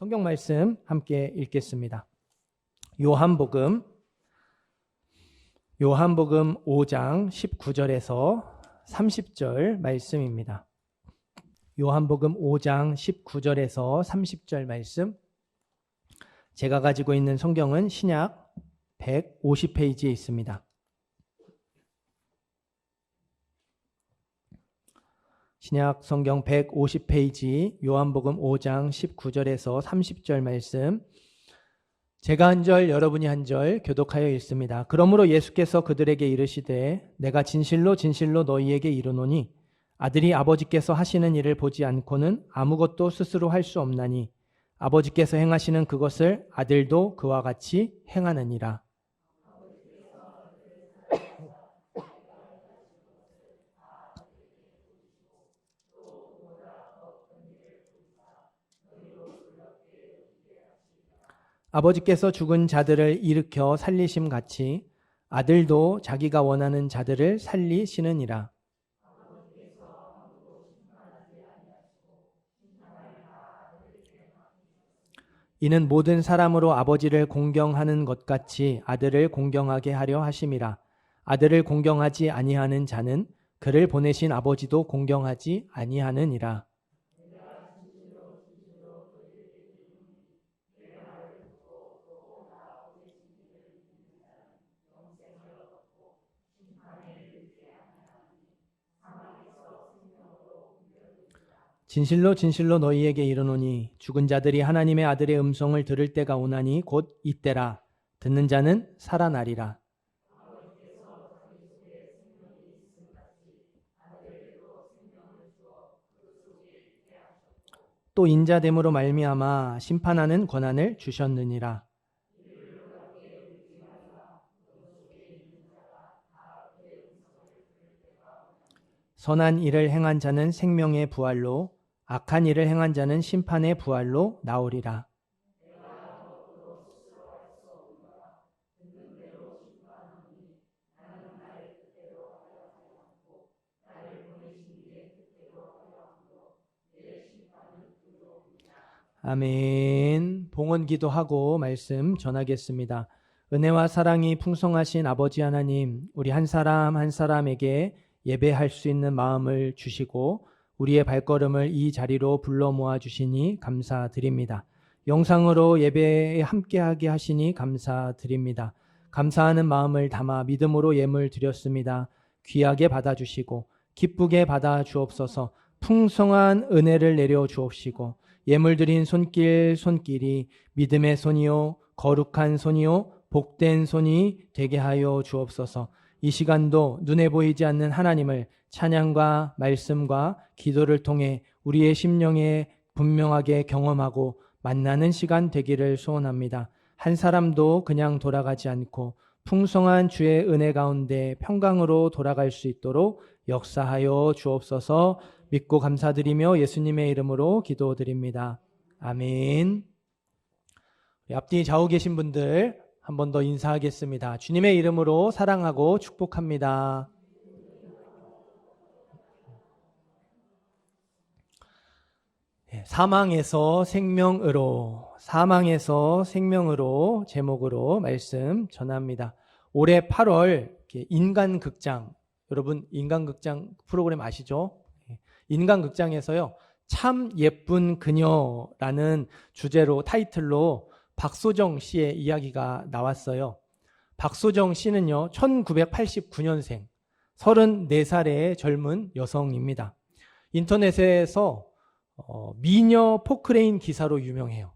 성경 말씀 함께 읽겠습니다. 요한복음 5장 19절에서 30절 말씀입니다. 요한복음 5장 19절에서 30절 말씀. 제가 가지고 있는 성경은 신약 150페이지에 있습니다. 신약 성경 150페이지 요한복음 5장 19절에서 30절 말씀. 제가 한 절 여러분이 한 절 교독하여 읽습니다. 그러므로 예수께서 그들에게 이르시되 내가 진실로 진실로 너희에게 이르노니 아들이 아버지께서 하시는 일을 보지 않고는 아무것도 스스로 할 수 없나니 아버지께서 행하시는 그것을 아들도 그와 같이 행하느니라. 아버지께서 죽은 자들을 일으켜 살리심 같이 아들도 자기가 원하는 자들을 살리시느니라. 이는 모든 사람으로 아버지를 공경하는 것 같이 아들을 공경하게 하려 하심이라. 아들을 공경하지 아니하는 자는 그를 보내신 아버지도 공경하지 아니하느니라. 진실로 진실로 너희에게 이르노니 죽은 자들이 하나님의 아들의 음성을 들을 때가 오나니 곧 이때라. 듣는 자는 살아나리라. 또 인자됨으로 말미암아 심판하는 권한을 주셨느니라. 선한 일을 행한 자는 생명의 부활로 악한 일을 행한 자는 심판의 부활로 나오리라. 아멘. 봉헌 기도하고 말씀 전하겠습니다. 은혜와 사랑이 풍성하신 아버지 하나님, 우리 한 사람 한 사람에게 예배할 수 있는 마음을 주시고 우리의 발걸음을 이 자리로 불러 모아 주시니 감사드립니다. 영상으로 예배에 함께하게 하시니 감사드립니다. 감사하는 마음을 담아 믿음으로 예물 드렸습니다. 귀하게 받아주시고 기쁘게 받아 주옵소서. 풍성한 은혜를 내려 주옵시고 예물 드린 손길이 믿음의 손이요 거룩한 손이요 복된 손이 되게 하여 주옵소서. 이 시간도 눈에 보이지 않는 하나님을 찬양과 말씀과 기도를 통해 우리의 심령에 분명하게 경험하고 만나는 시간 되기를 소원합니다. 한 사람도 그냥 돌아가지 않고 풍성한 주의 은혜 가운데 평강으로 돌아갈 수 있도록 역사하여 주옵소서. 믿고 감사드리며 예수님의 이름으로 기도드립니다. 아멘. 앞뒤 좌우 계신 분들 한 번 더 인사하겠습니다. 주님의 이름으로 사랑하고 축복합니다. 사망에서 생명으로 제목으로 말씀 전합니다. 올해 8월 인간극장, 여러분 인간극장 프로그램 아시죠? 인간극장에서요, 참 예쁜 그녀라는 주제로 타이틀로 박소정 씨의 이야기가 나왔어요. 박소정 씨는요, 1989년생 34살의 젊은 여성입니다. 인터넷에서 미녀 포크레인 기사로 유명해요.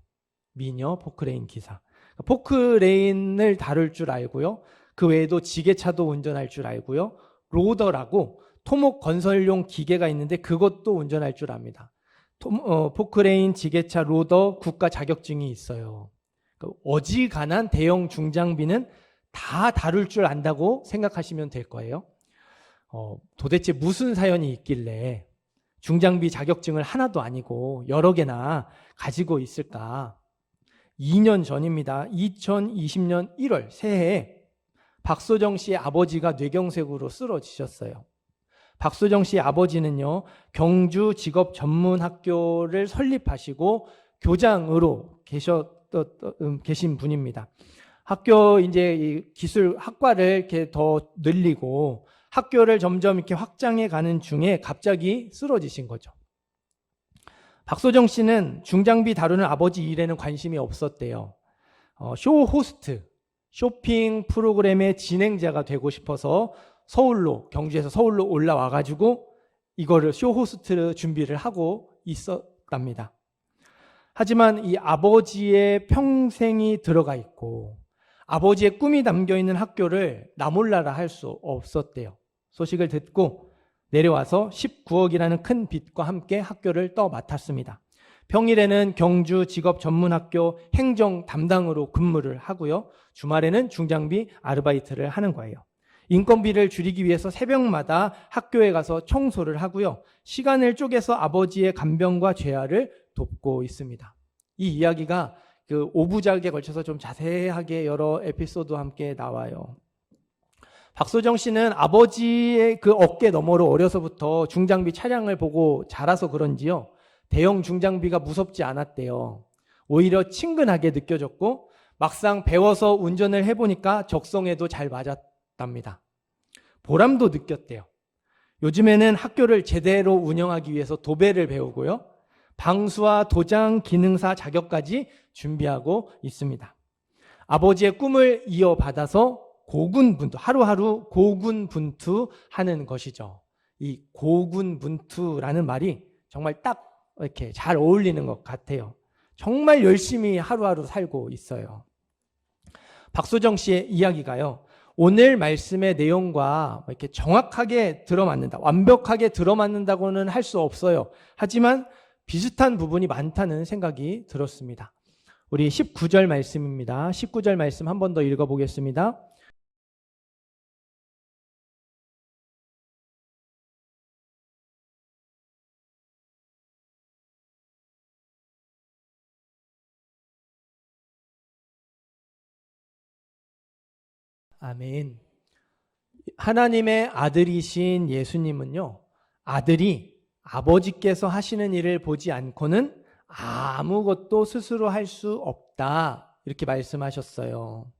미녀 포크레인 기사. 포크레인을 다룰 줄 알고요. 그 외에도 지게차도 운전할 줄 알고요. 로더라고 토목 건설용 기계가 있는데 그것도 운전할 줄 압니다. 포크레인, 지게차, 로더 국가 자격증이 있어요. 어지간한 대형 중장비는 다 다룰 줄 안다고 생각하시면 될 거예요. 도대체 무슨 사연이 있길래 중장비 자격증을 하나도 아니고 여러 개나 가지고 있을까? 2년 전입니다. 2020년 1월 새해에 박소정 씨의 아버지가 뇌경색으로 쓰러지셨어요. 박소정 씨의 아버지는요, 경주 직업 전문 학교를 설립하시고 교장으로 계신 분입니다. 학교 이제 이 기술 학과를 이렇게 더 늘리고 학교를 점점 이렇게 확장해 가는 중에 갑자기 쓰러지신 거죠. 박소정 씨는 중장비 다루는 아버지 일에는 관심이 없었대요. 쇼 호스트, 쇼핑 프로그램의 진행자가 되고 싶어서 경주에서 서울로 올라와가지고 이거를 쇼 호스트 준비를 하고 있었답니다. 하지만 이 아버지의 평생이 들어가 있고 아버지의 꿈이 담겨있는 학교를 나 몰라라 할 수 없었대요. 소식을 듣고 내려와서 19억이라는 큰 빚과 함께 학교를 맡았습니다. 평일에는 경주 직업전문학교 행정 담당으로 근무를 하고요. 주말에는 중장비 아르바이트를 하는 거예요. 인건비를 줄이기 위해서 새벽마다 학교에 가서 청소를 하고요. 시간을 쪼개서 아버지의 간병과 재활을 돕고 있습니다. 이 이야기가 그 5부작에 걸쳐서 좀 자세하게 여러 에피소드와 함께 나와요. 박소정 씨는 아버지의 그 어깨 너머로 어려서부터 중장비 차량을 보고 자라서 그런지요. 대형 중장비가 무섭지 않았대요. 오히려 친근하게 느껴졌고 막상 배워서 운전을 해보니까 적성에도 잘 맞았답니다. 보람도 느꼈대요. 요즘에는 학교를 제대로 운영하기 위해서 도배를 배우고요. 방수와 도장 기능사 자격까지 준비하고 있습니다. 아버지의 꿈을 이어받아서 고군분투, 하루하루 고군분투하는 것이죠. 이 고군분투라는 말이 정말 딱 이렇게 잘 어울리는 것 같아요. 정말 열심히 하루하루 살고 있어요. 박소정 씨의 이야기가요. 오늘 말씀의 내용과 이렇게 정확하게 들어맞는다, 완벽하게 들어맞는다고는 할 수 없어요. 하지만 비슷한 부분이 많다는 생각이 들었습니다. 우리 19절 말씀입니다. 19절 말씀 한 번 더 읽어보겠습니다. 아멘. 하나님의 아들이신 예수님은요, 아들이 아버지께서 하시는 일을 보지 않고는 아무것도 스스로 할 수 없다, 이렇게 말씀하셨어요.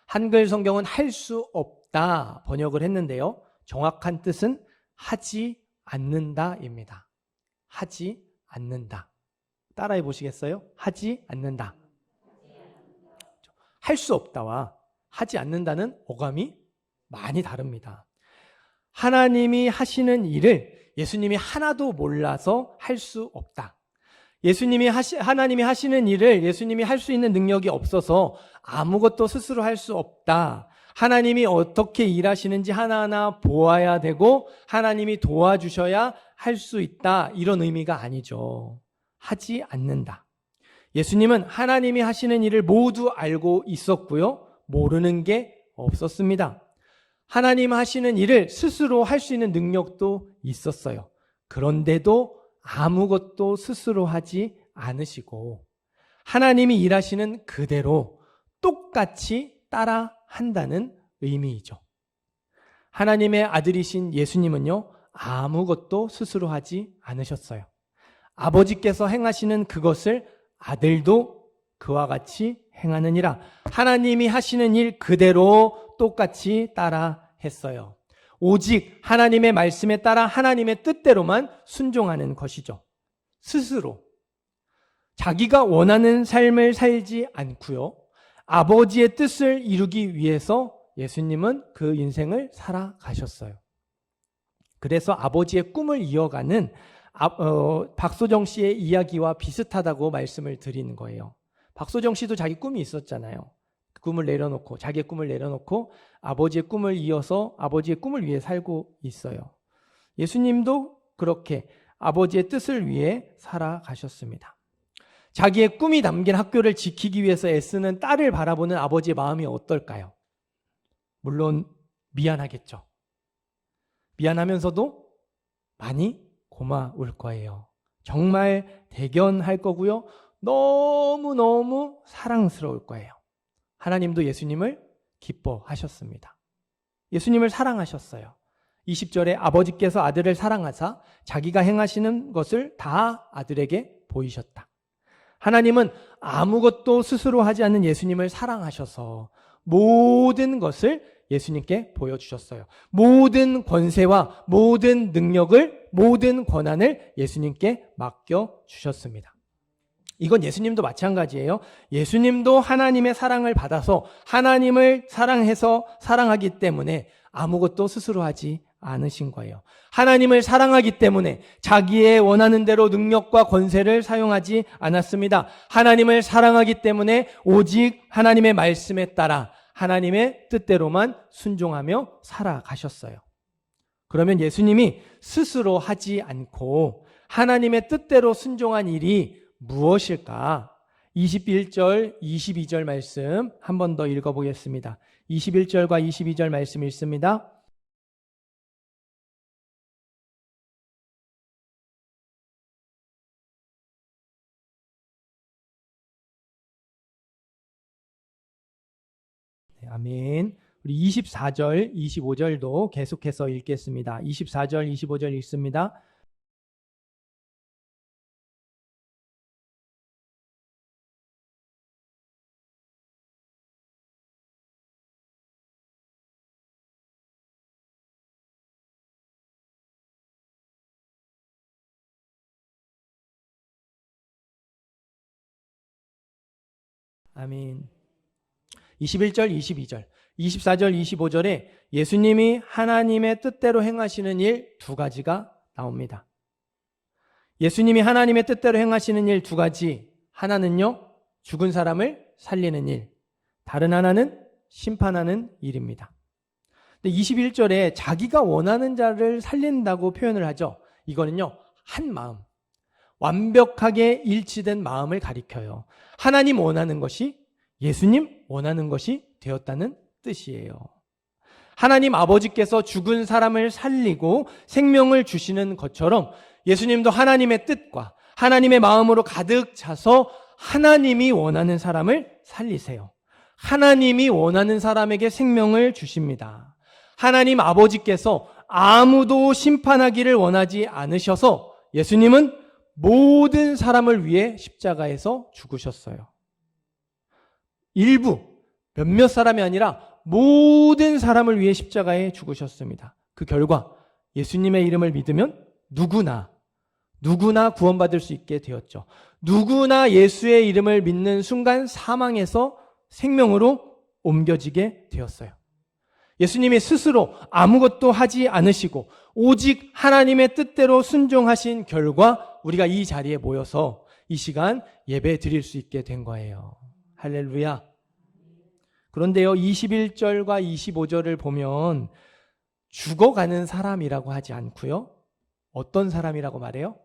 한글 성경은 할 수 없다 번역을 했는데요, 정확한 뜻은 하지 않는다입니다. 하지 않는다. 따라해 보시겠어요? 하지 않는다. 할 수 없다와 하지 않는다는 어감이 많이 다릅니다. 하나님이 하시는 일을 예수님이 하나도 몰라서 할 수 없다. 하나님이 하시는 일을 예수님이 할 수 있는 능력이 없어서 아무것도 스스로 할 수 없다. 하나님이 어떻게 일하시는지 하나하나 보아야 되고 하나님이 도와주셔야 할 수 있다. 이런 의미가 아니죠. 하지 않는다. 예수님은 하나님이 하시는 일을 모두 알고 있었고요. 모르는 게 없었습니다. 하나님 하시는 일을 스스로 할 수 있는 능력도 있었어요. 그런데도 아무것도 스스로 하지 않으시고 하나님이 일하시는 그대로 똑같이 따라 한다는 의미이죠. 하나님의 아들이신 예수님은요, 아무것도 스스로 하지 않으셨어요. 아버지께서 행하시는 그것을 아들도 그와 같이 행하느니라. 하나님이 하시는 일 그대로 똑같이 따라 했어요. 오직 하나님의 말씀에 따라 하나님의 뜻대로만 순종하는 것이죠. 스스로 자기가 원하는 삶을 살지 않고요, 아버지의 뜻을 이루기 위해서 예수님은 그 인생을 살아가셨어요. 그래서 아버지의 꿈을 이어가는 박소정 씨의 이야기와 비슷하다고 말씀을 드리는 거예요. 박소정 씨도 자기 꿈이 있었잖아요. 그 꿈을 내려놓고, 자기의 꿈을 내려놓고 아버지의 꿈을 이어서 아버지의 꿈을 위해 살고 있어요. 예수님도 그렇게 아버지의 뜻을 위해 살아가셨습니다. 자기의 꿈이 담긴 학교를 지키기 위해서 애쓰는 딸을 바라보는 아버지의 마음이 어떨까요? 물론 미안하겠죠. 미안하면서도 많이 고마울 거예요. 정말 대견할 거고요. 너무너무 사랑스러울 거예요. 하나님도 예수님을 기뻐하셨습니다. 예수님을 사랑하셨어요. 20절에 아버지께서 아들을 사랑하사 자기가 행하시는 것을 다 아들에게 보이셨다. 하나님은 아무것도 스스로 하지 않는 예수님을 사랑하셔서 모든 것을 예수님께 보여주셨어요. 모든 권세와 모든 능력을, 모든 권한을 예수님께 맡겨주셨습니다. 이건 예수님도 마찬가지예요. 예수님도 하나님의 사랑을 받아서 하나님을 사랑해서 사랑하기 때문에 아무것도 스스로 하지 않으신 거예요. 하나님을 사랑하기 때문에 자기의 원하는 대로 능력과 권세를 사용하지 않았습니다. 하나님을 사랑하기 때문에 오직 하나님의 말씀에 따라 하나님의 뜻대로만 순종하며 살아가셨어요. 그러면 예수님이 스스로 하지 않고 하나님의 뜻대로 순종한 일이 무엇일까? 21절, 22절 말씀 한 번 더 읽어보겠습니다. 21절과 22절 말씀 읽습니다. 네, 아멘. 우리 24절, 25절도 계속해서 읽겠습니다. 24절, 25절 읽습니다. 아멘. 21절, 22절, 24절, 25절에 예수님이 하나님의 뜻대로 행하시는 일 두 가지가 나옵니다. 예수님이 하나님의 뜻대로 행하시는 일 두 가지, 하나는요, 죽은 사람을 살리는 일, 다른 하나는 심판하는 일입니다. 근데 21절에 자기가 원하는 자를 살린다고 표현을 하죠. 이거는요, 한 마음, 완벽하게 일치된 마음을 가리켜요. 하나님 원하는 것이 예수님 원하는 것이 되었다는 뜻이에요. 하나님 아버지께서 죽은 사람을 살리고 생명을 주시는 것처럼 예수님도 하나님의 뜻과 하나님의 마음으로 가득 차서 하나님이 원하는 사람을 살리세요. 하나님이 원하는 사람에게 생명을 주십니다. 하나님 아버지께서 아무도 심판하기를 원하지 않으셔서 예수님은 모든 사람을 위해 십자가에서 죽으셨어요. 일부, 몇몇 사람이 아니라 모든 사람을 위해 십자가에 죽으셨습니다. 그 결과 예수님의 이름을 믿으면 누구나 구원받을 수 있게 되었죠. 누구나 예수의 이름을 믿는 순간 사망에서 생명으로 옮겨지게 되었어요. 예수님이 스스로 아무것도 하지 않으시고 오직 하나님의 뜻대로 순종하신 결과 우리가 이 자리에 모여서 이 시간 예배 드릴 수 있게 된 거예요. 할렐루야. 그런데요, 21절과 25절을 보면 죽어가는 사람이라고 하지 않고요. 어떤 사람이라고 말해요?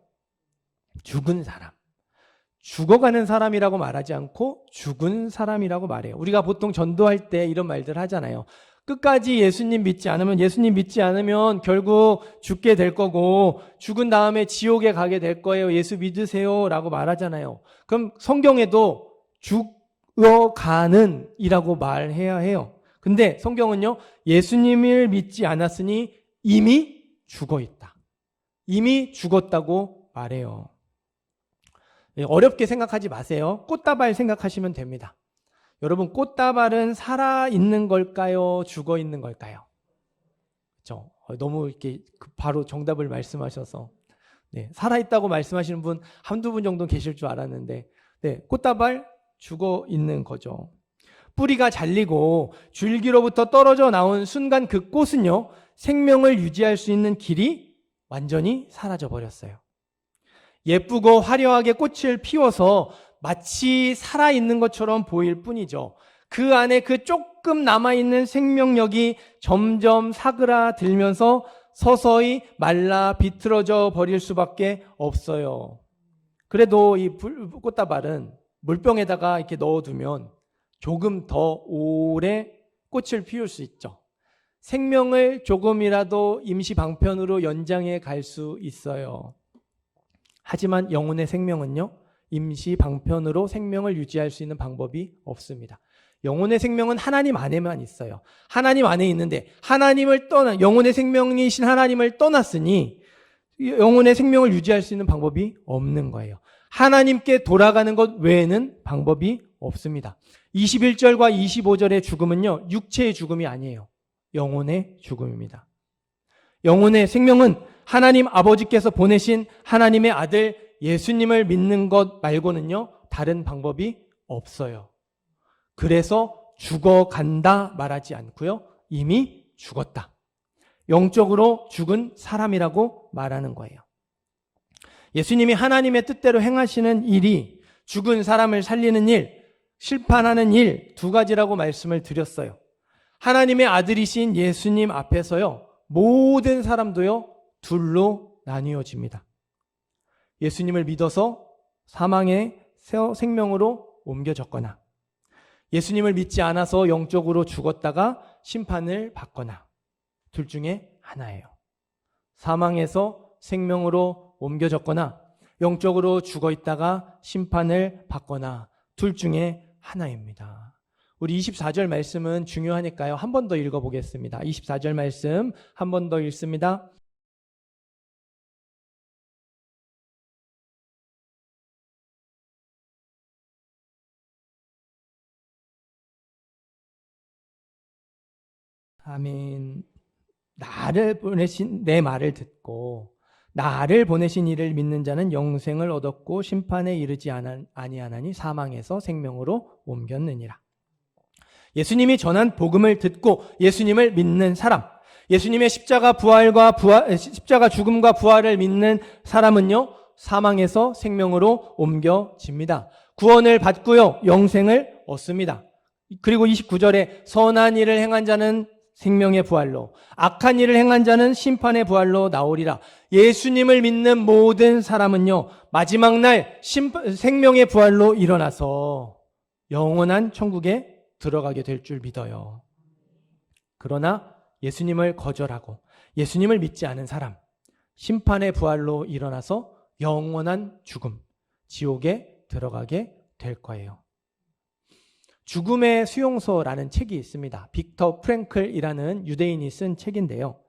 죽은 사람. 죽어가는 사람이라고 말하지 않고 죽은 사람이라고 말해요. 우리가 보통 전도할 때 이런 말들 하잖아요. 끝까지 예수님 믿지 않으면 결국 죽게 될 거고 죽은 다음에 지옥에 가게 될 거예요. 예수 믿으세요 라고 말하잖아요. 그럼 성경에도 죽어가는 이라고 말해야 해요. 근데 성경은요, 예수님을 믿지 않았으니 이미 죽어 있다. 이미 죽었다고 말해요. 어렵게 생각하지 마세요. 꽃다발 생각하시면 됩니다. 여러분, 꽃다발은 살아있는 걸까요? 죽어 있는 걸까요? 그렇죠? 너무 이렇게 바로 정답을 말씀하셔서. 네, 살아있다고 말씀하시는 분 한두 분 정도 계실 줄 알았는데, 네, 꽃다발 죽어 있는 거죠. 뿌리가 잘리고 줄기로부터 떨어져 나온 순간 그 꽃은요, 생명을 유지할 수 있는 길이 완전히 사라져 버렸어요. 예쁘고 화려하게 꽃을 피워서 마치 살아있는 것처럼 보일 뿐이죠. 그 안에 그 조금 남아있는 생명력이 점점 사그라들면서 서서히 말라 비틀어져 버릴 수밖에 없어요. 그래도 이 꽃다발은 물병에다가 이렇게 넣어두면 조금 더 오래 꽃을 피울 수 있죠. 생명을 조금이라도 임시 방편으로 연장해 갈 수 있어요. 하지만 영혼의 생명은요, 임시 방편으로 생명을 유지할 수 있는 방법이 없습니다. 영혼의 생명은 하나님 안에만 있어요. 하나님 안에 있는데 영혼의 생명이신 하나님을 떠났으니 영혼의 생명을 유지할 수 있는 방법이 없는 거예요. 하나님께 돌아가는 것 외에는 방법이 없습니다. 21절과 25절의 죽음은요, 육체의 죽음이 아니에요. 영혼의 죽음입니다. 영혼의 생명은 하나님 아버지께서 보내신 하나님의 아들 예수님을 믿는 것 말고는요, 다른 방법이 없어요. 그래서 죽어간다 말하지 않고요, 이미 죽었다. 영적으로 죽은 사람이라고 말하는 거예요. 예수님이 하나님의 뜻대로 행하시는 일이 죽은 사람을 살리는 일, 심판하는 일 두 가지라고 말씀을 드렸어요. 하나님의 아들이신 예수님 앞에서요, 모든 사람도요, 둘로 나뉘어집니다. 예수님을 믿어서 사망의 생명으로 옮겨졌거나, 예수님을 믿지 않아서 영적으로 죽었다가 심판을 받거나, 둘 중에 하나예요. 사망에서 생명으로 옮겨졌거나, 영적으로 죽어 있다가 심판을 받거나, 둘 중에 하나입니다. 우리 24절 말씀은 중요하니까요, 한 번 더 읽어보겠습니다. 24절 말씀 한 번 더 읽습니다. 아멘. 나를 보내신 내 말을 듣고 나를 보내신 이를 믿는 자는 영생을 얻었고 심판에 이르지 아니하나니 사망에서 생명으로 옮겼느니라. 예수님이 전한 복음을 듣고 예수님을 믿는 사람, 예수님의 십자가 죽음과 부활을 믿는 사람은요, 사망에서 생명으로 옮겨집니다. 구원을 받고요, 영생을 얻습니다. 그리고 29절에 선한 일을 행한 자는 생명의 부활로, 악한 일을 행한 자는 심판의 부활로 나오리라. 예수님을 믿는 모든 사람은요, 마지막 날 생명의 부활로 일어나서 영원한 천국에 들어가게 될 줄 믿어요. 그러나 예수님을 거절하고 예수님을 믿지 않은 사람, 심판의 부활로 일어나서 영원한 죽음, 지옥에 들어가게 될 거예요. 죽음의 수용소라는 책이 있습니다. 빅터 프랭클이라는 유대인이 쓴 책인데요.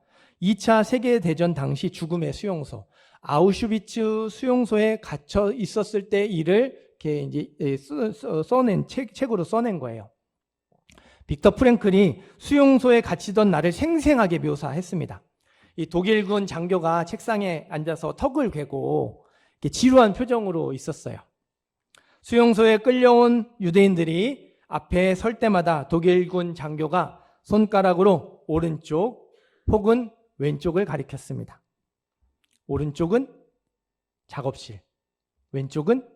2차 세계대전 당시 죽음의 수용소, 아우슈비츠 수용소에 갇혀 있었을 때 일을 이렇게 이제 써낸 책으로 써낸 거예요. 빅터 프랭클이 수용소에 갇히던 날을 생생하게 묘사했습니다. 이 독일군 장교가 책상에 앉아서 턱을 괴고 이렇게 지루한 표정으로 있었어요. 수용소에 끌려온 유대인들이 앞에 설 때마다 독일군 장교가 손가락으로 오른쪽 혹은 왼쪽을 가리켰습니다. 오른쪽은 작업실, 왼쪽은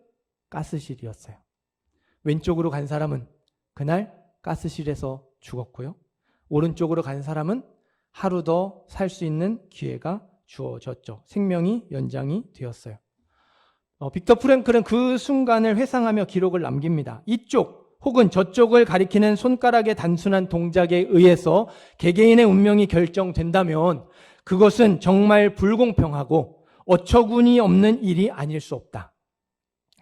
가스실이었어요. 왼쪽으로 간 사람은 그날 가스실에서 죽었고요. 오른쪽으로 간 사람은 하루 더 살 수 있는 기회가 주어졌죠. 생명이 연장이 되었어요. 빅터 프랭클은 그 순간을 회상하며 기록을 남깁니다. 이쪽 혹은 저쪽을 가리키는 손가락의 단순한 동작에 의해서 개개인의 운명이 결정된다면 그것은 정말 불공평하고 어처구니 없는 일이 아닐 수 없다.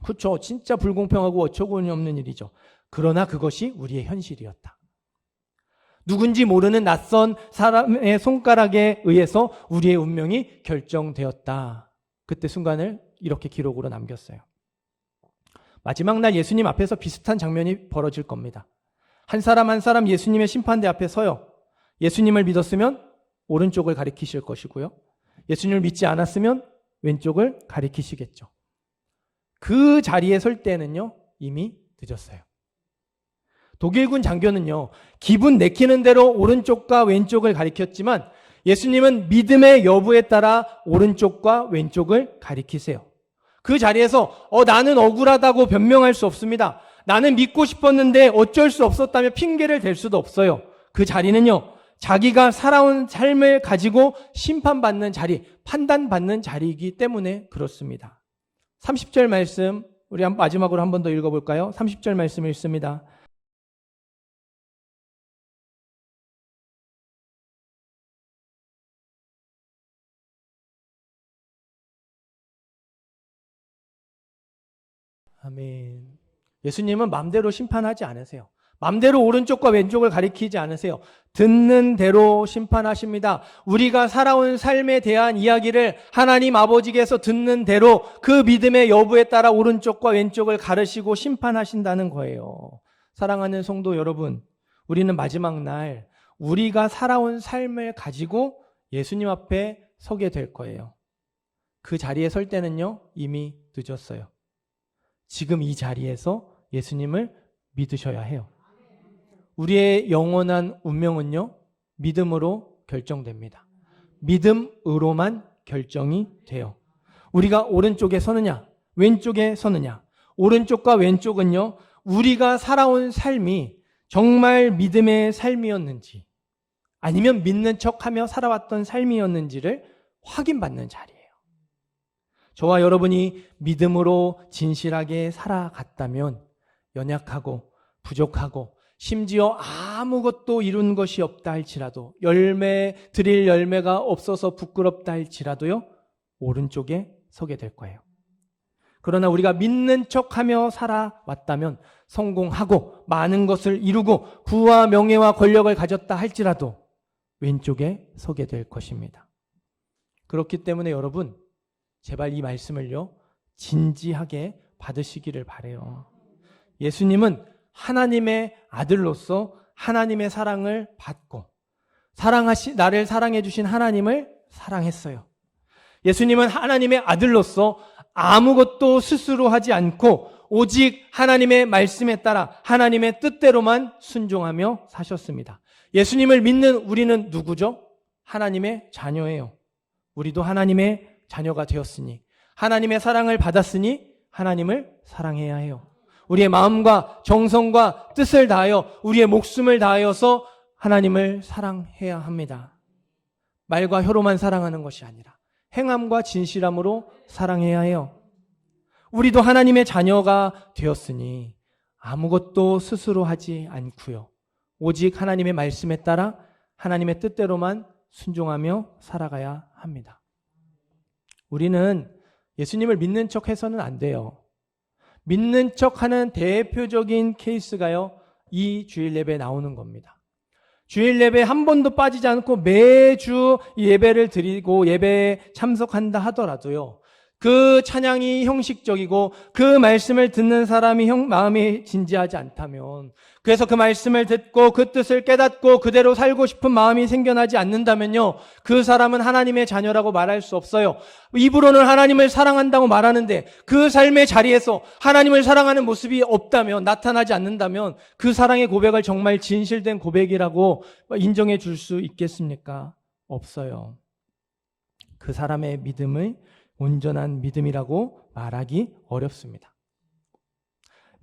그렇죠. 진짜 불공평하고 어처구니 없는 일이죠. 그러나 그것이 우리의 현실이었다. 누군지 모르는 낯선 사람의 손가락에 의해서 우리의 운명이 결정되었다. 그때 순간을 이렇게 기록으로 남겼어요. 마지막 날 예수님 앞에서 비슷한 장면이 벌어질 겁니다. 한 사람 한 사람 예수님의 심판대 앞에 서요. 예수님을 믿었으면 오른쪽을 가리키실 것이고요. 예수님을 믿지 않았으면 왼쪽을 가리키시겠죠. 그 자리에 설 때는요, 이미 늦었어요. 독일군 장교는요, 기분 내키는 대로 오른쪽과 왼쪽을 가리켰지만 예수님은 믿음의 여부에 따라 오른쪽과 왼쪽을 가리키세요. 그 자리에서 나는 억울하다고 변명할 수 없습니다. 나는 믿고 싶었는데 어쩔 수 없었다며 핑계를 댈 수도 없어요. 그 자리는요, 자기가 살아온 삶을 가지고 심판받는 자리, 판단받는 자리이기 때문에 그렇습니다. 30절 말씀, 우리 마지막으로 한 번 더 읽어볼까요? 30절 말씀 읽습니다. 아멘. 예수님은 마음대로 심판하지 않으세요. 맘대로 오른쪽과 왼쪽을 가리키지 않으세요. 듣는 대로 심판하십니다. 우리가 살아온 삶에 대한 이야기를 하나님 아버지께서 듣는 대로 그 믿음의 여부에 따라 오른쪽과 왼쪽을 가르시고 심판하신다는 거예요. 사랑하는 성도 여러분, 우리는 마지막 날 우리가 살아온 삶을 가지고 예수님 앞에 서게 될 거예요. 그 자리에 설 때는요, 이미 늦었어요. 지금 이 자리에서 예수님을 믿으셔야 해요. 우리의 영원한 운명은요, 믿음으로 결정됩니다. 믿음으로만 결정이 돼요. 우리가 오른쪽에 서느냐, 왼쪽에 서느냐. 오른쪽과 왼쪽은요, 우리가 살아온 삶이 정말 믿음의 삶이었는지, 아니면 믿는 척하며 살아왔던 삶이었는지를 확인받는 자리예요. 저와 여러분이 믿음으로 진실하게 살아갔다면 연약하고 부족하고 심지어 아무것도 이룬 것이 없다 할지라도 드릴 열매가 없어서 부끄럽다 할지라도요, 오른쪽에 서게 될 거예요. 그러나 우리가 믿는 척하며 살아왔다면 성공하고 많은 것을 이루고 부와 명예와 권력을 가졌다 할지라도 왼쪽에 서게 될 것입니다. 그렇기 때문에 여러분, 제발 이 말씀을요, 진지하게 받으시기를 바라요. 예수님은 하나님의 아들로서 하나님의 사랑을 받고 나를 사랑해 주신 하나님을 사랑했어요. 예수님은 하나님의 아들로서 아무것도 스스로 하지 않고 오직 하나님의 말씀에 따라 하나님의 뜻대로만 순종하며 사셨습니다. 예수님을 믿는 우리는 누구죠? 하나님의 자녀예요. 우리도 하나님의 자녀가 되었으니, 하나님의 사랑을 받았으니 하나님을 사랑해야 해요. 우리의 마음과 정성과 뜻을 다하여 우리의 목숨을 다하여서 하나님을 사랑해야 합니다. 말과 혀로만 사랑하는 것이 아니라 행함과 진실함으로 사랑해야 해요. 우리도 하나님의 자녀가 되었으니 아무것도 스스로 하지 않고요, 오직 하나님의 말씀에 따라 하나님의 뜻대로만 순종하며 살아가야 합니다. 우리는 예수님을 믿는 척 해서는 안 돼요. 믿는 척하는 대표적인 케이스가요, 이 주일 예배에 나오는 겁니다. 주일 예배에 한 번도 빠지지 않고 매주 예배를 드리고 예배에 참석한다 하더라도요, 그 찬양이 형식적이고 그 말씀을 듣는 사람이 마음이 진지하지 않다면, 그래서 그 말씀을 듣고 그 뜻을 깨닫고 그대로 살고 싶은 마음이 생겨나지 않는다면요, 그 사람은 하나님의 자녀라고 말할 수 없어요. 입으로는 하나님을 사랑한다고 말하는데 그 삶의 자리에서 하나님을 사랑하는 모습이 없다면, 나타나지 않는다면 그 사랑의 고백을 정말 진실된 고백이라고 인정해 줄 수 있겠습니까? 없어요. 그 사람의 믿음을 온전한 믿음이라고 말하기 어렵습니다.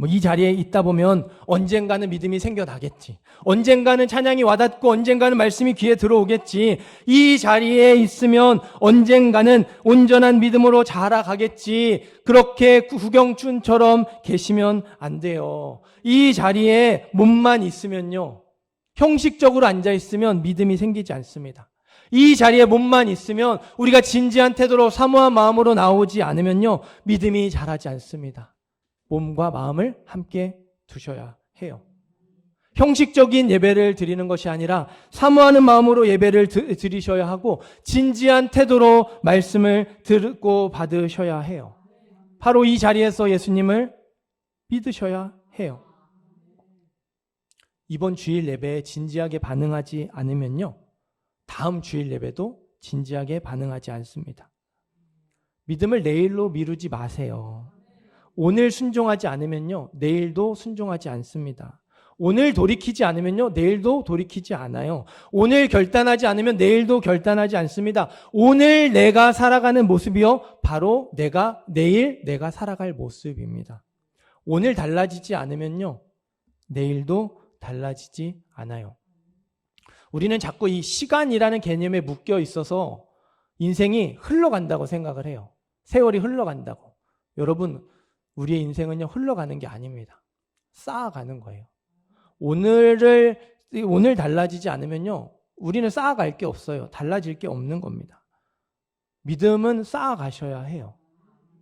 이 자리에 있다 보면 언젠가는 믿음이 생겨나겠지. 언젠가는 찬양이 와닿고 언젠가는 말씀이 귀에 들어오겠지. 이 자리에 있으면 언젠가는 온전한 믿음으로 자라가겠지. 그렇게 구경춘처럼 계시면 안 돼요. 이 자리에 몸만 있으면요, 형식적으로 앉아있으면 믿음이 생기지 않습니다. 이 자리에 몸만 있으면, 우리가 진지한 태도로 사모한 마음으로 나오지 않으면요, 믿음이 자라지 않습니다. 몸과 마음을 함께 두셔야 해요. 형식적인 예배를 드리는 것이 아니라 사모하는 마음으로 예배를 드리셔야 하고 진지한 태도로 말씀을 듣고 받으셔야 해요. 바로 이 자리에서 예수님을 믿으셔야 해요. 이번 주일 예배에 진지하게 반응하지 않으면요, 다음 주일 예배도 진지하게 반응하지 않습니다. 믿음을 내일로 미루지 마세요. 오늘 순종하지 않으면요, 내일도 순종하지 않습니다. 오늘 돌이키지 않으면요, 내일도 돌이키지 않아요. 오늘 결단하지 않으면 내일도 결단하지 않습니다. 오늘 내가 살아가는 모습이요, 바로 내일 내가 살아갈 모습입니다. 오늘 달라지지 않으면요, 내일도 달라지지 않아요. 우리는 자꾸 이 시간이라는 개념에 묶여 있어서 인생이 흘러간다고 생각을 해요. 세월이 흘러간다고. 여러분, 우리의 인생은요, 흘러가는 게 아닙니다. 쌓아가는 거예요. 오늘 달라지지 않으면요, 우리는 쌓아갈 게 없어요. 달라질 게 없는 겁니다. 믿음은 쌓아가셔야 해요.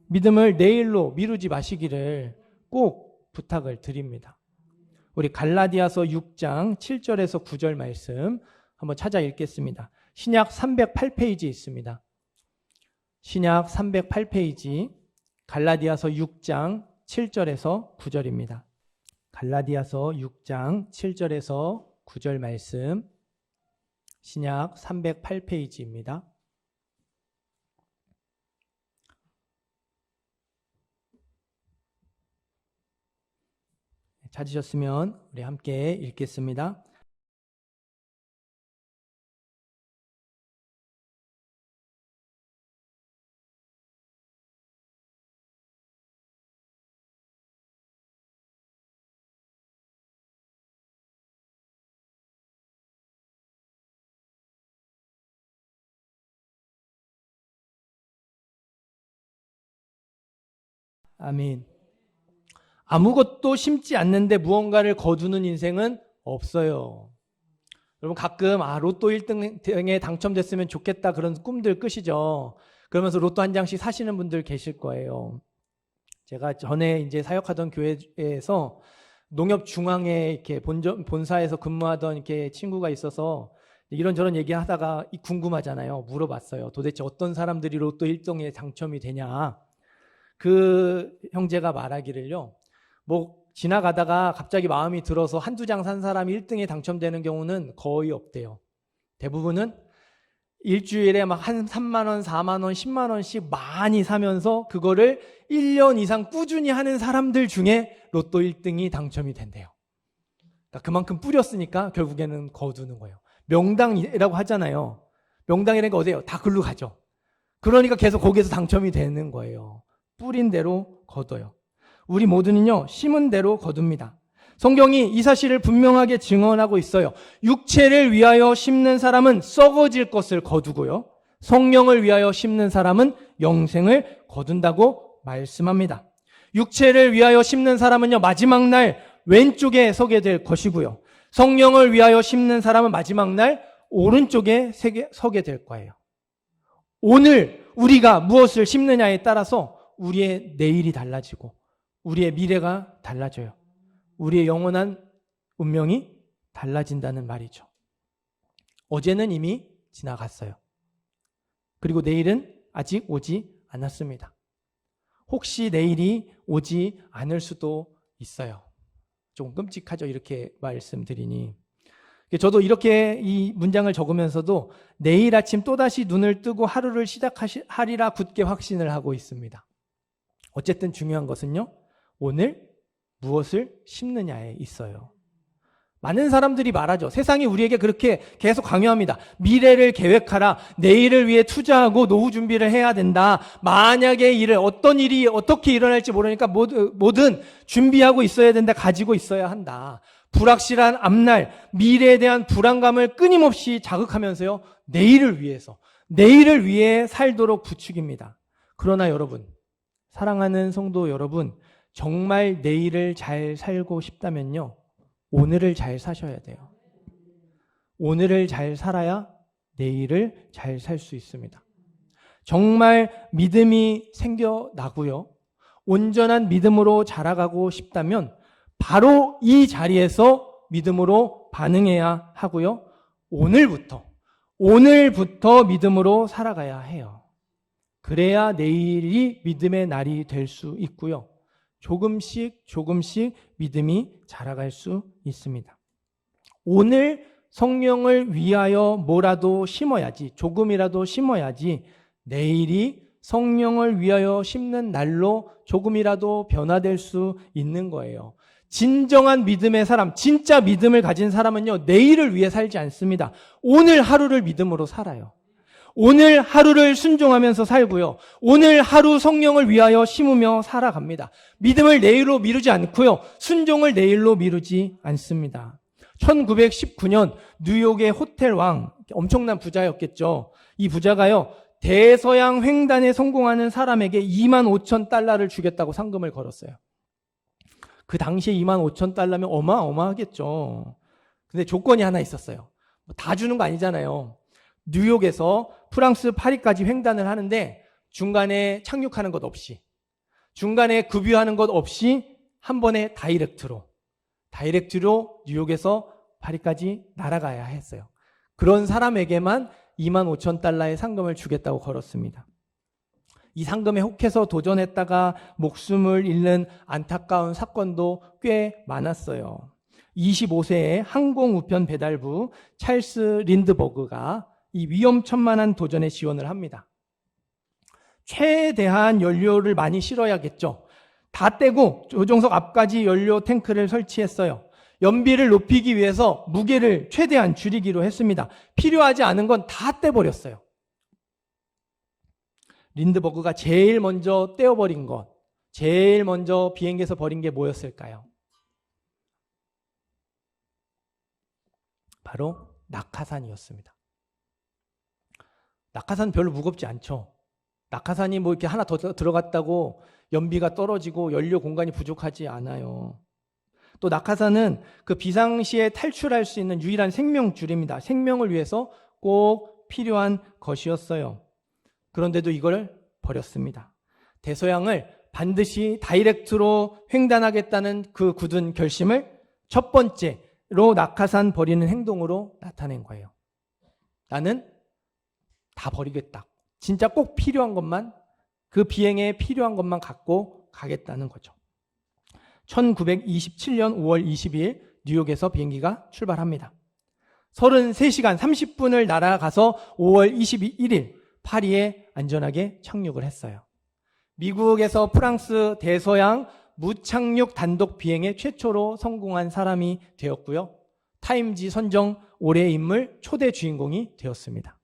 믿음을 내일로 미루지 마시기를 꼭 부탁을 드립니다. 우리 갈라디아서 6장 7절에서 9절 말씀 한번 찾아 읽겠습니다. 신약 308페이지 있습니다. 신약 308페이지 갈라디아서 6장 7절에서 9절입니다. 갈라디아서 6장 7절에서 9절 말씀 신약 308페이지입니다. 찾으셨으면 우리 함께 읽겠습니다. 아멘. 아무것도 심지 않는데 무언가를 거두는 인생은 없어요. 여러분 가끔 로또 1등에 당첨됐으면 좋겠다 그런 꿈들 끄시죠. 그러면서 로또 한 장씩 사시는 분들 계실 거예요. 제가 전에 이제 사역하던 교회에서 농협 중앙에 이렇게 본사에서 근무하던 이렇게 친구가 있어서 이런저런 얘기하다가 궁금하잖아요. 물어봤어요. 도대체 어떤 사람들이 로또 1등에 당첨이 되냐. 그 형제가 말하기를요. 지나가다가 갑자기 마음이 들어서 한두 장 산 사람이 1등에 당첨되는 경우는 거의 없대요. 대부분은 일주일에 막 한 3만 원, 4만 원, 10만 원씩 많이 사면서 그거를 1년 이상 꾸준히 하는 사람들 중에 로또 1등이 당첨이 된대요. 그러니까 그만큼 뿌렸으니까 결국에는 거두는 거예요. 명당이라고 하잖아요. 명당이라는 게 어디예요? 다 글로 가죠. 그러니까 계속 거기에서 당첨이 되는 거예요. 뿌린 대로 거둬요. 우리 모두는요, 심은 대로 거둡니다. 성경이 이 사실을 분명하게 증언하고 있어요. 육체를 위하여 심는 사람은 썩어질 것을 거두고요. 성령을 위하여 심는 사람은 영생을 거둔다고 말씀합니다. 육체를 위하여 심는 사람은요, 마지막 날 왼쪽에 서게 될 것이고요. 성령을 위하여 심는 사람은 마지막 날 오른쪽에 서게 될 거예요. 오늘 우리가 무엇을 심느냐에 따라서 우리의 내일이 달라지고 우리의 미래가 달라져요. 우리의 영원한 운명이 달라진다는 말이죠. 어제는 이미 지나갔어요. 그리고 내일은 아직 오지 않았습니다. 혹시 내일이 오지 않을 수도 있어요. 좀 끔찍하죠. 이렇게 말씀드리니. 저도 이렇게 이 문장을 적으면서도 내일 아침 또다시 눈을 뜨고 하루를 시작하리라 굳게 확신을 하고 있습니다. 어쨌든 중요한 것은요, 오늘 무엇을 심느냐에 있어요. 많은 사람들이 말하죠. 세상이 우리에게 그렇게 계속 강요합니다. 미래를 계획하라. 내일을 위해 투자하고 노후 준비를 해야 된다. 만약에 어떤 일이 어떻게 일어날지 모르니까 뭐든 준비하고 있어야 된다. 가지고 있어야 한다. 불확실한 앞날, 미래에 대한 불안감을 끊임없이 자극하면서요. 내일을 위해 살도록 부추깁니다. 그러나 여러분, 사랑하는 성도 여러분, 정말 내일을 잘 살고 싶다면요, 오늘을 잘 사셔야 돼요. 오늘을 잘 살아야 내일을 잘 살 수 있습니다. 정말 믿음이 생겨나고요, 온전한 믿음으로 자라가고 싶다면 바로 이 자리에서 믿음으로 반응해야 하고요, 오늘부터 믿음으로 살아가야 해요. 그래야 내일이 믿음의 날이 될 수 있고요, 조금씩 믿음이 자라갈 수 있습니다. 오늘 성령을 위하여 뭐라도 심어야지, 조금이라도 심어야지 내일이 성령을 위하여 심는 날로 조금이라도 변화될 수 있는 거예요. 진정한 믿음의 사람, 진짜 믿음을 가진 사람은요, 내일을 위해 살지 않습니다. 오늘 하루를 믿음으로 살아요. 오늘 하루를 순종하면서 살고요, 오늘 하루 성령을 위하여 심으며 살아갑니다. 믿음을 내일로 미루지 않고요, 순종을 내일로 미루지 않습니다. 1919년 뉴욕의 호텔 왕, 엄청난 부자였겠죠. 이 부자가요, 대서양 횡단에 성공하는 사람에게 25,000달러를 주겠다고 상금을 걸었어요. 그 당시에 25,000달러면 어마어마하겠죠. 근데 조건이 하나 있었어요. 다 주는 거 아니잖아요. 뉴욕에서 프랑스 파리까지 횡단을 하는데 중간에 착륙하는 것 없이, 중간에 급유하는 것 없이 한 번에 다이렉트로 다이렉트로 뉴욕에서 파리까지 날아가야 했어요. 그런 사람에게만 25,000달러의 상금을 주겠다고 걸었습니다. 이 상금에 혹해서 도전했다가 목숨을 잃는 안타까운 사건도 꽤 많았어요. 25세의 항공우편 배달부 찰스 린드버그가 이 위험천만한 도전에 지원을 합니다. 최대한 연료를 많이 실어야겠죠. 다 떼고 조종석 앞까지 연료 탱크를 설치했어요. 연비를 높이기 위해서 무게를 최대한 줄이기로 했습니다. 필요하지 않은 건 다 떼버렸어요. 린드버그가 제일 먼저 떼어버린 것, 제일 먼저 비행기에서 버린 게 뭐였을까요? 바로 낙하산이었습니다. 낙하산 별로 무겁지 않죠. 낙하산이 뭐 이렇게 하나 더 들어갔다고 연비가 떨어지고 연료 공간이 부족하지 않아요. 또 낙하산은 그 비상시에 탈출할 수 있는 유일한 생명줄입니다. 생명을 위해서 꼭 필요한 것이었어요. 그런데도 이걸 버렸습니다. 대서양을 반드시 다이렉트로 횡단하겠다는 그 굳은 결심을 첫 번째로 낙하산 버리는 행동으로 나타낸 거예요. 나는 다 버리겠다. 진짜 꼭 필요한 것만, 그 비행에 필요한 것만 갖고 가겠다는 거죠. 1927년 5월 22일 뉴욕에서 비행기가 출발합니다. 33시간 30분을 날아가서 5월 21일 파리에 안전하게 착륙을 했어요. 미국에서 프랑스 대서양 무착륙 단독 비행에 최초로 성공한 사람이 되었고요. 타임지 선정 올해의 인물 초대 주인공이 되었습니다.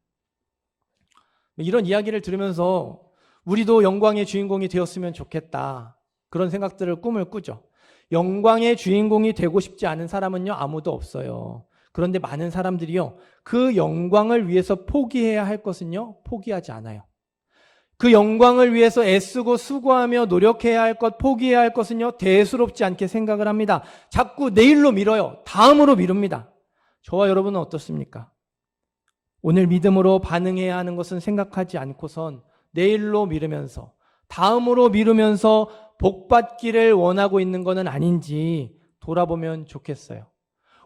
이런 이야기를 들으면서 우리도 영광의 주인공이 되었으면 좋겠다. 그런 생각들을 꿈을 꾸죠. 영광의 주인공이 되고 싶지 않은 사람은요, 아무도 없어요. 그런데 많은 사람들이요, 그 영광을 위해서 포기해야 할 것은요, 포기하지 않아요. 그 영광을 위해서 애쓰고 수고하며 노력해야 할 것, 포기해야 할 것은요, 대수롭지 않게 생각을 합니다. 자꾸 내일로 미뤄요. 다음으로 미룹니다. 저와 여러분은 어떻습니까? 오늘 믿음으로 반응해야 하는 것은 생각하지 않고선 내일로 미루면서, 다음으로 미루면서 복받기를 원하고 있는 것은 아닌지 돌아보면 좋겠어요.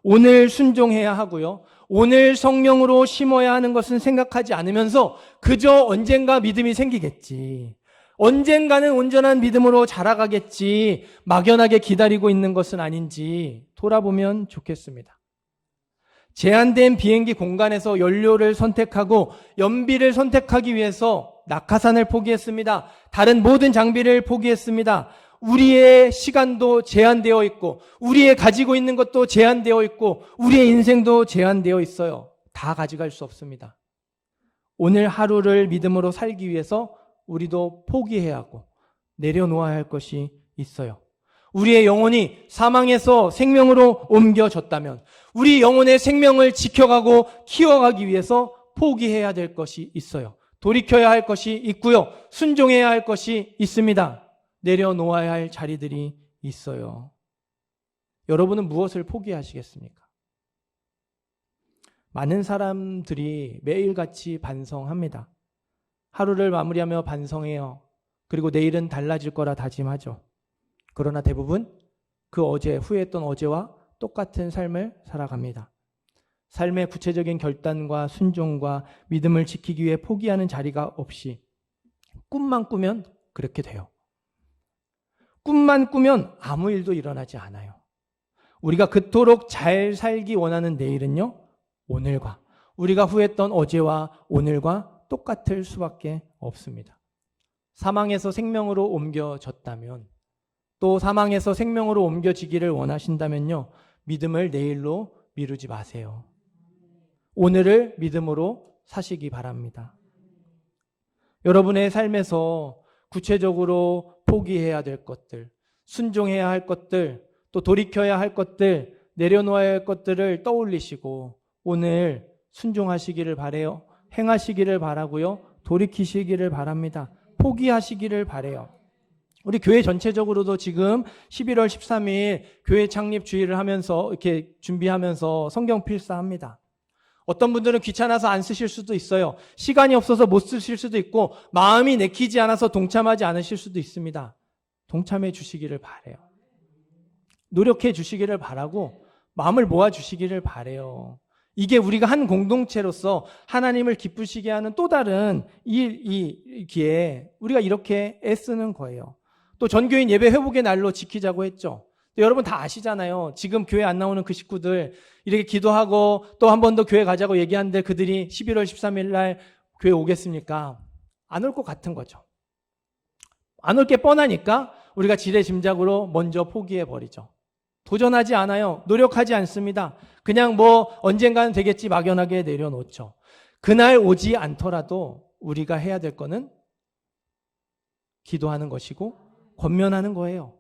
오늘 순종해야 하고요. 오늘 성령으로 심어야 하는 것은 생각하지 않으면서 그저 언젠가 믿음이 생기겠지, 언젠가는 온전한 믿음으로 자라가겠지, 막연하게 기다리고 있는 것은 아닌지 돌아보면 좋겠습니다. 제한된 비행기 공간에서 연료를 선택하고 연비를 선택하기 위해서 낙하산을 포기했습니다. 다른 모든 장비를 포기했습니다. 우리의 시간도 제한되어 있고, 우리의 가지고 있는 것도 제한되어 있고, 우리의 인생도 제한되어 있어요. 다 가져갈 수 없습니다. 오늘 하루를 믿음으로 살기 위해서 우리도 포기해야 하고 내려놓아야 할 것이 있어요. 우리의 영혼이 사망에서 생명으로 옮겨졌다면 우리 영혼의 생명을 지켜가고 키워가기 위해서 포기해야 될 것이 있어요. 돌이켜야 할 것이 있고요. 순종해야 할 것이 있습니다. 내려놓아야 할 자리들이 있어요. 여러분은 무엇을 포기하시겠습니까? 많은 사람들이 매일같이 반성합니다. 하루를 마무리하며 반성해요. 그리고 내일은 달라질 거라 다짐하죠. 그러나 대부분 그 어제, 후회했던 어제와 똑같은 삶을 살아갑니다. 삶의 구체적인 결단과 순종과 믿음을 지키기 위해 포기하는 자리가 없이 꿈만 꾸면 그렇게 돼요. 꿈만 꾸면 아무 일도 일어나지 않아요. 우리가 그토록 잘 살기 원하는 내일은요, 오늘과, 우리가 후회했던 어제와 오늘과 똑같을 수밖에 없습니다. 사망에서 생명으로 옮겨졌다면, 또 사망에서 생명으로 옮겨지기를 원하신다면요, 믿음을 내일로 미루지 마세요. 오늘을 믿음으로 사시기 바랍니다. 여러분의 삶에서 구체적으로 포기해야 될 것들, 순종해야 할 것들, 또 돌이켜야 할 것들, 내려놓아야 할 것들을 떠올리시고 오늘 순종하시기를 바라요. 행하시기를 바라고요. 돌이키시기를 바랍니다. 포기하시기를 바라요. 우리 교회 전체적으로도 지금 11월 13일 교회 창립 주일을 하면서 이렇게 준비하면서 성경 필사합니다. 어떤 분들은 귀찮아서 안 쓰실 수도 있어요. 시간이 없어서 못 쓰실 수도 있고 마음이 내키지 않아서 동참하지 않으실 수도 있습니다. 동참해 주시기를 바라요. 노력해 주시기를 바라고 마음을 모아 주시기를 바래요. 이게 우리가 한 공동체로서 하나님을 기쁘시게 하는 또 다른 일이기에 우리가 이렇게 애쓰는 거예요. 또 전교인 예배 회복의 날로 지키자고 했죠. 여러분 다 아시잖아요. 지금 교회 안 나오는 그 식구들 이렇게 기도하고 또 한 번 더 교회 가자고 얘기하는데 그들이 11월 13일 날 교회 오겠습니까? 안 올 것 같은 거죠. 안 올 게 뻔하니까 우리가 지레짐작으로 먼저 포기해버리죠. 도전하지 않아요. 노력하지 않습니다. 그냥 언젠가는 되겠지 막연하게 내려놓죠. 그날 오지 않더라도 우리가 해야 될 거는 기도하는 것이고 권면하는 거예요.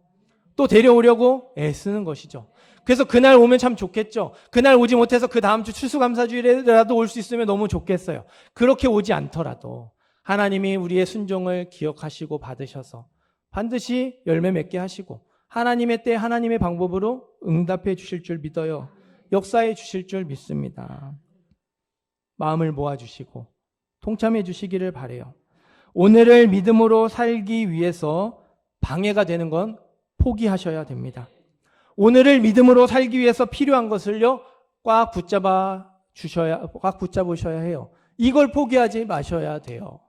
또 데려오려고 애쓰는 것이죠. 그래서 그날 오면 참 좋겠죠. 그날 오지 못해서 그 다음 주 추수감사주일이라도 올 수 있으면 너무 좋겠어요. 그렇게 오지 않더라도 하나님이 우리의 순종을 기억하시고 받으셔서 반드시 열매 맺게 하시고 하나님의 때 하나님의 방법으로 응답해 주실 줄 믿어요. 역사해 주실 줄 믿습니다. 마음을 모아주시고 동참해 주시기를 바라요. 오늘을 믿음으로 살기 위해서 방해가 되는 건 포기하셔야 됩니다. 오늘을 믿음으로 살기 위해서 필요한 것을요 꽉 붙잡으셔야 해요. 이걸 포기하지 마셔야 돼요.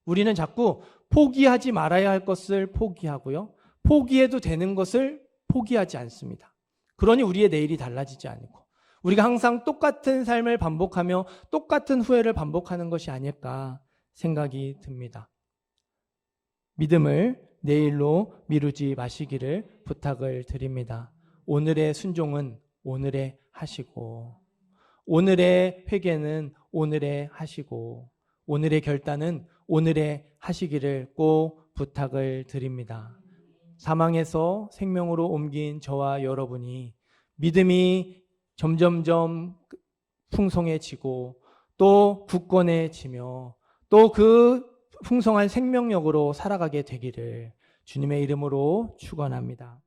우리는 자꾸 포기하지 말아야 할 것을 포기하고요. 포기해도 되는 것을 포기하지 않습니다. 그러니 우리의 내일이 달라지지 않고 우리가 항상 똑같은 삶을 반복하며 똑같은 후회를 반복하는 것이 아닐까 생각이 듭니다. 믿음을 내일로 미루지 마시기를 부탁을 드립니다. 오늘의 순종은 오늘에 하시고 오늘의 회개는 오늘에 하시고 오늘의 결단은 오늘에 하시기를 꼭 부탁을 드립니다. 사망에서 생명으로 옮긴 저와 여러분이 믿음이 점점점 풍성해지고 또 굳건해지며 또 그 풍성한 생명력으로 살아가게 되기를 주님의 이름으로 축원합니다.